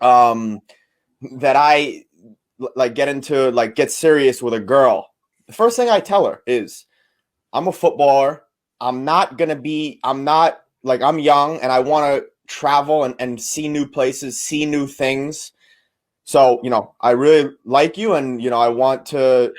um, that I like get serious with a girl, the first thing I tell her is, I'm a footballer. I'm not like, I'm young and I want to travel and see new places, see new things. So, I really like you and, I want to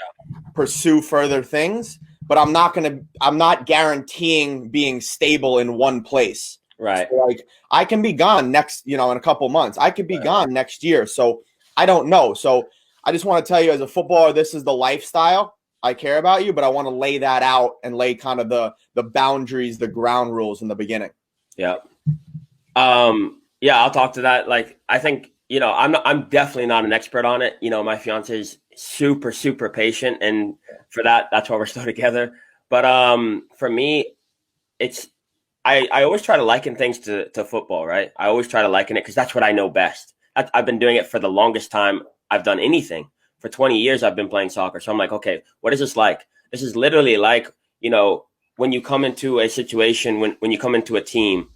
pursue further things, but I'm not guaranteeing being stable in one place. Right. So, like, I can be gone in a couple months. I could be gone next year. So I don't know. So I just want to tell you, as a footballer, this is the lifestyle. I care about you, but I want to lay that out and lay kind of the boundaries, the ground rules in the beginning. Yeah. Yeah, I'll talk to that. Like, I think, I'm definitely not an expert on it. My fiance is super, super patient. And for that's why we're still together. But, for me, it's, I always try to liken things to football, right? I always try to liken it because that's what I know best. I've been doing it for the longest time I've done anything. For 20 years, I've been playing soccer. So I'm like, okay, what is this like? This is literally like, when you come into a situation, when you come into a team,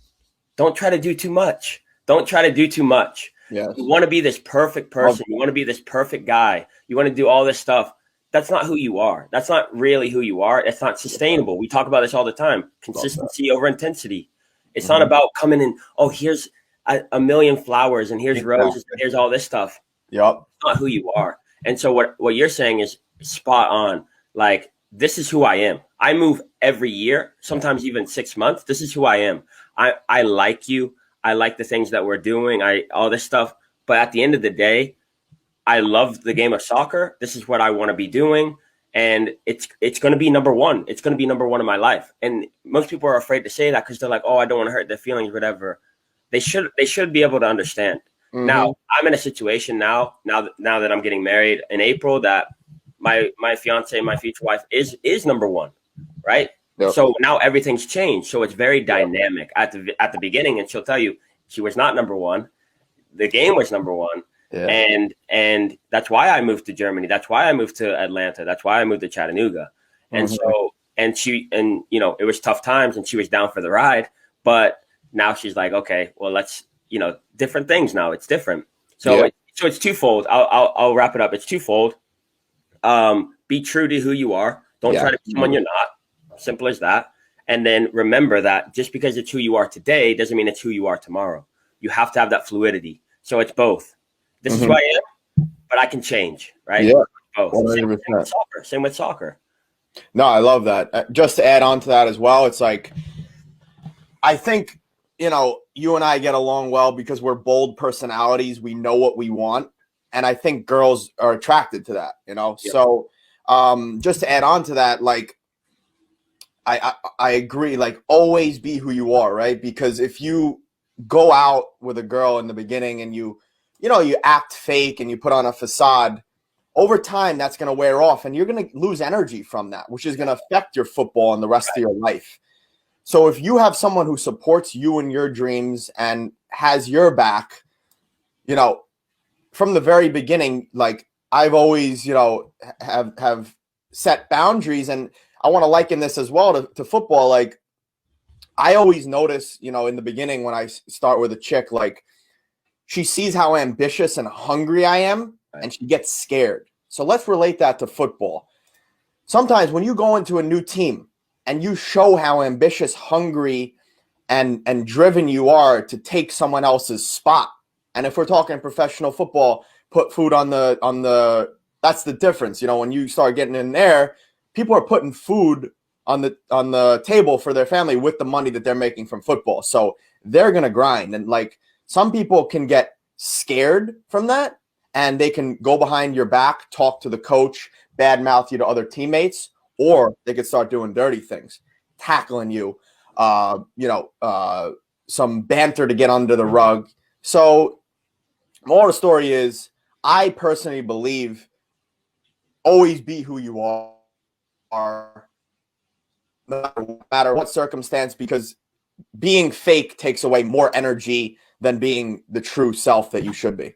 don't try to do too much. Don't try to do too much. Yes. You want to be this perfect person. You want to be this perfect guy. You want to do all this stuff. That's not who you are. That's not really who you are. It's not sustainable. We talk about this all the time. Consistency over intensity. It's not about coming in, oh, here's a million flowers and here's roses and here's all this stuff. Yep. It's not who you are. And so what you're saying is spot on. Like, this is who I am. I move every year, sometimes even 6 months. This is who I am. I like you. I like the things that we're doing. All this stuff. But at the end of the day, I love the game of soccer. This is what I want to be doing. And it's going to be number one. It's going to be number one in my life. And most people are afraid to say that because they're like, oh, I don't want to hurt their feelings, whatever. They should be able to understand. Mm-hmm. Now, I'm in a situation now that I'm getting married in April, that my fiance, my future wife is number one, right? Yep. So now everything's changed. So it's very dynamic. At the beginning, and she'll tell you she was not number one. The game was number one. Yeah. And that's why I moved to Germany. That's why I moved to Atlanta. That's why I moved to Chattanooga. And so, it was tough times and she was down for the ride, but now she's like, okay, well, let's, different things now. It's different. So, so it's twofold. I'll wrap it up. It's twofold. Be true to who you are. Don't try to be someone you're not. Simple as that. And then remember that just because it's who you are today doesn't mean it's who you are tomorrow. You have to have that fluidity. So it's both. This is who I am, but I can change, right? Yeah. Both. Same with soccer. No, I love that. Just to add on to that as well, it's like, I think, you and I get along well because we're bold personalities. We know what we want. And I think girls are attracted to that, Yep. So just to add on to that, like, I agree, like, always be who you are, right? Because if you go out with a girl in the beginning and you act fake and you put on a facade, over time, that's going to wear off and you're going to lose energy from that, which is going to affect your football and the rest of your life. So if you have someone who supports you and your dreams and has your back, from the very beginning, like, I've always, have set boundaries. And I want to liken this as well to football. Like, I always notice, in the beginning when I start with a chick, like, she sees how ambitious and hungry I am, and she gets scared. So let's relate that to football. Sometimes when you go into a new team and you show how ambitious, hungry, and driven you are to take someone else's spot. And if we're talking professional football, put food on the that's the difference. When you start getting in there, people are putting food on the table for their family with the money that they're making from football. So they're going to grind. And, like, some people can get scared from that and they can go behind your back, talk to the coach, badmouth you to other teammates, or they could start doing dirty things, tackling you, some banter to get under the rug. So moral of the story is, I personally believe, always be who you are, no matter what circumstance, because being fake takes away more energy than being the true self that you should be.